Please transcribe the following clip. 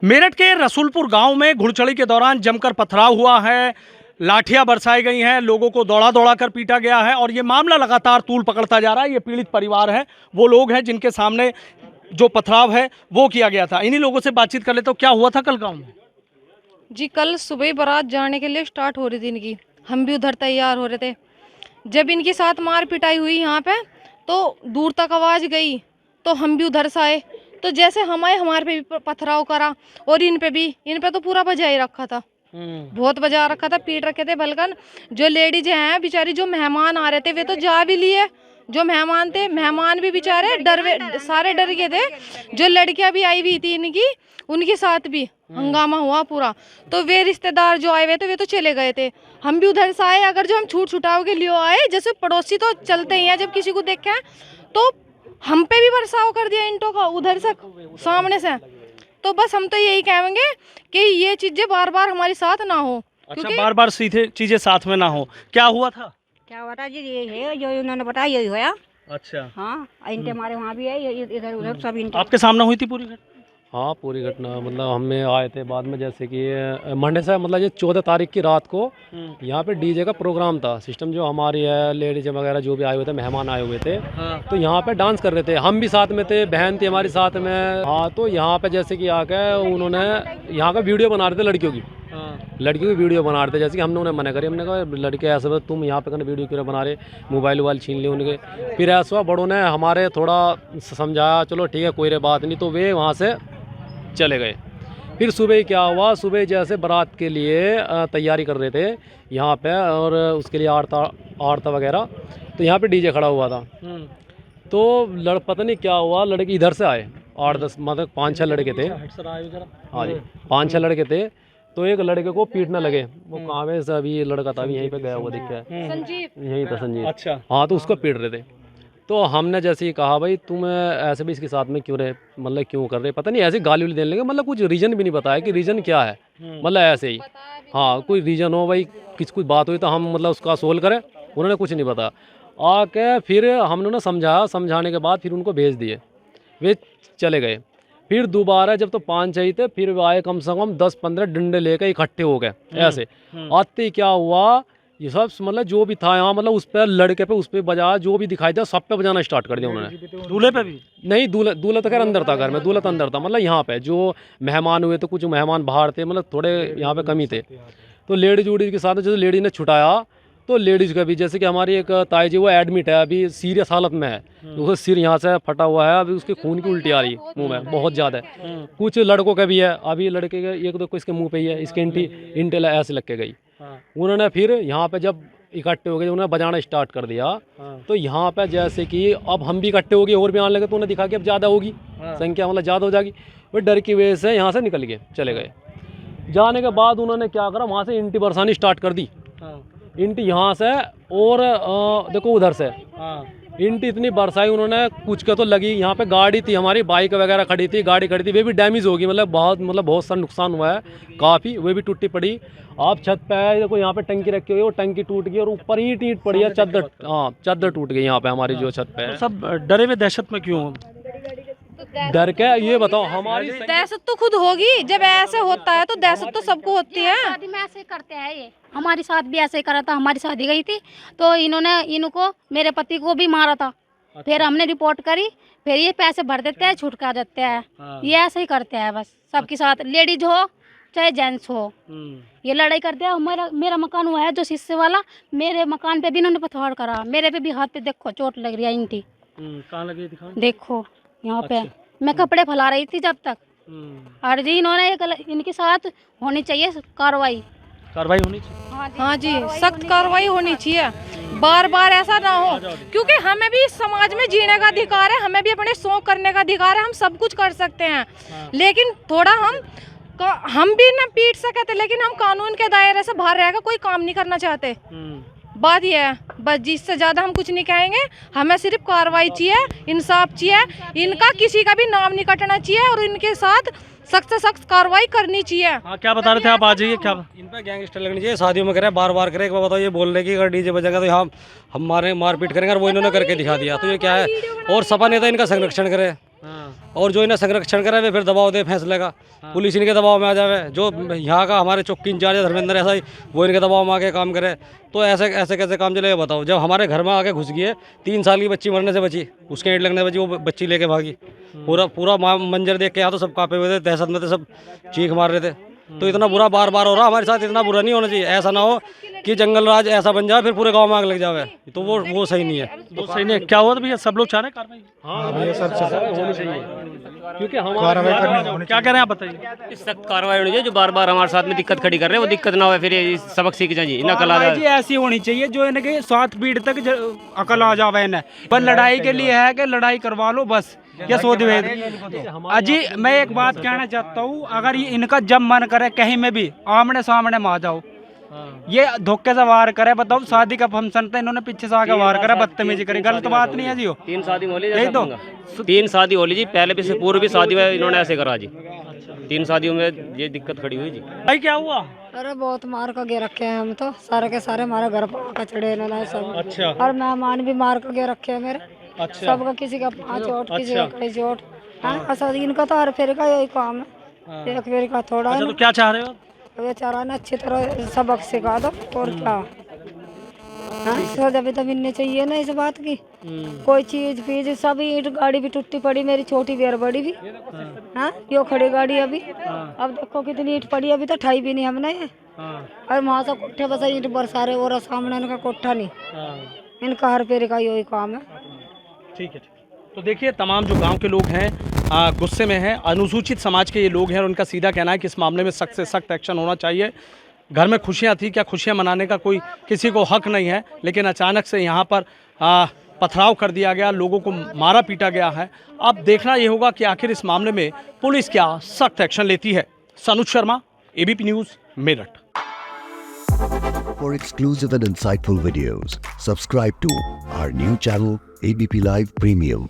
मेरठ के रसूलपुर गांव में घुड़चढ़ी के दौरान जमकर पथराव हुआ है। लाठियां बरसाई गई हैं, लोगों को दौड़ा दौड़ा कर पीटा गया है और ये मामला लगातार तूल पकड़ता जा रहा है। ये पीड़ित परिवार है, वो लोग हैं जिनके सामने जो पथराव है वो किया गया था। इन्हीं लोगों से बातचीत कर ले तो क्या हुआ था कल गाँव में? जी कल सुबह बारात जाने के लिए स्टार्ट हो रही थी इनकी, हम भी उधर तैयार हो रहे थे। जब इनके साथ मार पिटाई हुई यहाँ पे तो दूर तक आवाज़ गई तो हम भी उधर से आए। तो जैसे हम आए हमारे पे भी पथराव करा और इन पे तो पूरा बजा ही रखा था, बहुत बजा रखा था, पीट रखे थे। बलकन जो लेडीज हैं बेचारी, जो मेहमान आ रहे थे वे तो जा भी लिए, जो मेहमान थे मेहमान भी बेचारे सारे डर गए थे। जो लड़कियां भी आई हुई थी इनकी, उनके साथ भी हंगामा हुआ पूरा। तो वे रिश्तेदार जो आए हुए थे वे तो चले गए थे, हम भी उधर से आए। अगर जो हम छूट छुटाव के लिए आए, जैसे पड़ोसी तो चलते ही हैं, जब किसी को देखे तो हम पे भी बरसाव कर दिया इंटों का उधर से सामने से। तो बस हम तो यही कहेंगे कि ये चीजें बार बार हमारे साथ ना हो। अच्छा, बार बार चीजें साथ में ना हो। क्या हुआ था? क्या हुआ था जी? ये है जो उन्होंने बताया, यही हुआ। अच्छा, हाँ, इनके हमारे वहाँ भी है, इधर उधर सब इनके। आपके सामने हुई थी पूरी घटना? हाँ, पूरी घटना मतलब हमें आए थे बाद में, जैसे कि मंडे से मतलब ये 14 तारीख की रात को यहाँ पे डीजे का प्रोग्राम था। सिस्टम जो हमारी है, लेडीज वगैरह जो भी आए हुए थे, मेहमान आए हुए थे। हाँ। तो यहाँ पे डांस कर रहे थे, हम भी साथ में थे, बहन थी हमारी साथ में। हाँ, तो यहाँ पे जैसे कि आके उन्होंने यहाँ का वीडियो बना रहे थे लड़कियों की। हाँ। लड़कियों की वीडियो बना रहे थे, जैसे कि हमने उन्हें मना करी। हमने कहा लड़के ऐसे तुम यहाँ पे वीडियो क्यों बना रहे, मोबाइल वोबाइल छीन लिए उनके। फिर ऐसा बड़ों ने हमारे थोड़ा समझाया, चलो ठीक है कोई बात नहीं, तो वे वहाँ से चले गए। फिर सुबह क्या हुआ, सुबह जैसे बारात के लिए तैयारी कर रहे थे यहाँ पे, और उसके लिए आरता वगैरह, तो यहाँ पे डीजे खड़ा हुआ था। तो पता नहीं क्या हुआ, लड़के इधर से आए, 8-10 मतलब 5-6 लड़के थे। हाँ जी, 5-6 लड़के थे। तो एक लड़के को पीटने लगे। वो कहाँ है अभी, लड़का था अभी यहीं पे गया हुआ दिख रहा है, संजीव, यहीं था संजीव। अच्छा, हाँ, तो उसको पीट रहे थे। तो हमने जैसे ही कहा भाई तुम ऐसे भी इसके साथ में क्यों रहे, मतलब क्यों कर रहे, पता नहीं ऐसे गाली वाली देने लगे। मतलब कुछ रीज़न भी नहीं बताया कि रीज़न क्या है, मतलब ऐसे ही। हाँ, कोई रीज़न हो भाई, कुछ बात हुई तो हम मतलब उसका सोल्व करें, उन्होंने कुछ नहीं बताया। आके फिर हमने ना समझाने के बाद फिर उनको भेज दिए, वे चले गए। फिर दोबारा जब तो 5-6 ही थे, फिर आए कम से कम 10-15 डंडे लेकर इकट्ठे हो गए ऐसे। आते ही क्या हुआ, ये सब मतलब जो भी था यहाँ, मतलब उस पर लड़के पे उस पर बजाया, जो भी दिखाई दिया सब पे बजाना स्टार्ट कर दिया उन्होंने। दूल्हे पे भी नहीं, दूल्हा तो खैर अंदर था, घर में दूल्हा तो अंदर था। मतलब यहाँ पे जो मेहमान हुए थे, कुछ मेहमान बाहर थे, मतलब थोड़े यहाँ पे कमी थे। तो लेडीज वूडीज के साथ जैसे लेडीज ने छुटाया, तो लेडीज़ का भी, जैसे कि हमारी एक ताई जी वो एडमिट है, अभी सीरियस हालत में है। उसका सिर यहाँ से फटा हुआ है, अभी उसके खून की उल्टी आ रही है मुंह में बहुत ज़्यादा है। कुछ लड़कों का भी है, अभी लड़के के एक दो को इसके मुंह पे ही है, इसके इंटेल ऐसे लग के गई। उन्होंने फिर यहाँ पे जब इकट्ठे हो गए, उन्होंने बजाना स्टार्ट कर दिया। तो यहाँ पे जैसे कि अब हम भी इकट्ठे हो गए और भी आने लगे, तो उन्हें दिखा कि अब ज़्यादा होगी संख्या, मतलब ज़्यादा हो जाएगी। वो डर की वजह से यहाँ से निकल गए, चले गए। जाने के बाद उन्होंने क्या करा, वहाँ से इंटी बरसानी स्टार्ट कर दी। इंटी यहाँ से और देखो उधर से इंटी इतनी बरसाई उन्होंने, कुछ का तो लगी। यहाँ पे गाड़ी थी हमारी, बाइक वगैरह खड़ी थी, गाड़ी खड़ी थी, वे भी डैमेज होगी, मतलब बहुत सारा नुकसान हुआ है काफ़ी, वे भी टूटी पड़ी। आप छत पे है, देखो यहाँ पे टंकी रखी हुई है, वो टंकी टूट गई और ऊपर ईंट पड़ी है, चद्दर, हाँ चद्दर टूट गई यहाँ पे हमारी जो छत पे है। सब डरे हुए दहशत में क्यों? डर के ये बताओ, हमारी दहशत तो खुद होगी, जब ऐसे होता है तो दहशत तो सबको होती है। शादी में ऐसे करते हैं, ये हमारी साथ भी ऐसे ही करा था। हमारी शादी गई थी तो इन्होंने इनको, मेरे पति को भी मारा था। अच्छा। फिर हमने रिपोर्ट करी, फिर ये पैसे भर देते हैं, छुटका देते हैं। हाँ। ये ऐसे ही करते हैं बस सबके साथ, लेडीज हो चाहे जेंट्स हो, ये लड़ाई करते हैं। मेरा मकान हुआ है जो शीशे वाला, मेरे मकान पे भी इन्होंने पथराव करा, मेरे पे भी हाथ पे देखो चोट लग रही है इंटी। कहाँ लगी दिखा? देखो यहाँ पे। मैं कपड़े फैला रही थी जब तक, और जी इन्होंने इनके साथ होनी चाहिए कार्रवाई होनी चाहिए। हाँ जी, सख्त कार्रवाई होनी चाहिए, बार बार ऐसा ना हो। क्योंकि हमें भी इस समाज में जीने का अधिकार है, हमें भी अपने शौक करने का अधिकार है, हम सब कुछ कर सकते हैं। लेकिन थोड़ा हम भी ना पीट सकते थे, लेकिन हम कानून के दायरे से बाहर रहकर कोई काम नहीं करना चाहते। बात यह है बस, जिससे ज़्यादा हम कुछ नहीं कहेंगे। हमें सिर्फ कार्रवाई चाहिए, इंसाफ चाहिए, इनका किसी का भी नाम नहीं कटना चाहिए और इनके साथ सख्त से सख्त कार्रवाई करनी चाहिए। हाँ, क्या बता रहे थे आप? आ जाइए। क्या इन पर गैंगस्टर लगनी चाहिए, शादियों में करे बार बार करे। एक बार बताओ, ये बोल रहे कि अगर डीजे बजेगा तो यहाँ हम मारपीट करेंगे, और वो इन्होंने करके दिखा दिया। तो ये क्या है, और सपा नेता इनका संरक्षण करे। और जो इन्हें संरक्षण करे वे फिर दबाव दे फैसले का, पुलिस इनके दबाव में आ जावे। जो यहाँ का हमारे चौकी इंचार्ज है धर्मेंद्र ऐसा ही, वो इनके दबाव में आके काम करे, तो ऐसे ऐसे कैसे काम चलेगा बताओ। जब हमारे घर में आके घुस गई है, 3 साल की बच्ची मरने से बची, उसके ईंट लगने से बची, वो बच्ची लेके भागी। पूरा मंजर देख के यहाँ तो सब कांपे हुए थे, दहशत में थे, सब चीख मार रहे थे। तो इतना बुरा बार बार हो रहा हमारे साथ, इतना बुरा नहीं होना चाहिए। ऐसा ना हो कि जंगल राज ऐसा बन जाए फिर पूरे गांव में आग लग जावे, तो वो सही नहीं है। तो सही नहीं है। क्या हुआ था भैया, सब लोग चाह रहे हैं कार्रवाई? होनी चाहिए, क्योंकि क्या कह रहे हैं आप बताइए? सख्त कार्रवाई होनी चाहिए। जो बार बार हमारे साथ में दिक्कत खड़ी कर रहे हैं, वो दिक्कत ना हो, फिर ये सबक सीख जाए। इन्हें अकल आ जी ऐसी होनी चाहिए जो इनके 7 पीढ़ी तक अकल आ जावे इन्हें। बस लड़ाई के लिए है कि लड़ाई करवा लो बस, ये सोच अजी मैं एक बात कहना चाहता हूँ, अगर ये इनका जब मन करे कहीं में भी आमने सामने में आ जाओ, ये धोखे से वार करे। बताओ शादी का फंक्शन था, इन्होंने पीछे से आके वार करा, बदतमीजी करी, गलत बात नहीं है जी। 3 शादी हो ली, यही तो 3 शादी हो ली जी, पहले भी से पूर्व भी शादी में इन्होंने ऐसे करा जी। 3 शादियों में ये दिक्कत खड़ी हुई जी। भाई क्या हुआ? अरे बहुत मार का गे रखे हैं हम तो, सारे के सारे हमारे घर पर आकर चढ़े इन्होंने सब। अच्छा। और मेहमान भी मार का गे रखे हैं मेरे। अच्छा। सबका किसी का 5 चोट, किसी का कई चोट। हाँ, इनका तो हर फेर का यही काम है, एक फेर का थोड़ा अच्छा, है। तो क्या चाह रहे हो? बेचारा ने अच्छी तरह सबक सिखा दो और क्या। हाँ, सजा भी तो मिलनी चाहिए ना इस बात की। कोई चीज फीज सब, ईंट गाड़ी भी टूटी पड़ी मेरी, छोटी भी और बड़ी भी। हाँ, यो खड़ी गाड़ी अभी, अब देखो कितनी ईंट पड़ी, अभी तो ठाई भी नहीं हमने ये। और वहाँ से कोठे बस ईंट बरसा रहे, और सामने इनका कोठा नहीं। इनका हर पेड़ का यही काम है। ठीक है। तो देखिए, तमाम जो गांव के लोग हैं गुस्से में हैं, अनुसूचित समाज के ये लोग हैं, और उनका सीधा कहना है कि इस मामले में सख्त से सख्त एक्शन होना चाहिए। घर में खुशियां थी, क्या खुशियां मनाने का कोई किसी को हक नहीं है, लेकिन अचानक से यहाँ पर पथराव कर दिया गया, लोगों को मारा पीटा गया है। अब देखना ये होगा कि आखिर इस मामले में पुलिस क्या सख्त एक्शन लेती है। Sanuj Sharma, ABP news, Meerut. For exclusive and insightful videos, subscribe to our new channel ABP Live Premium.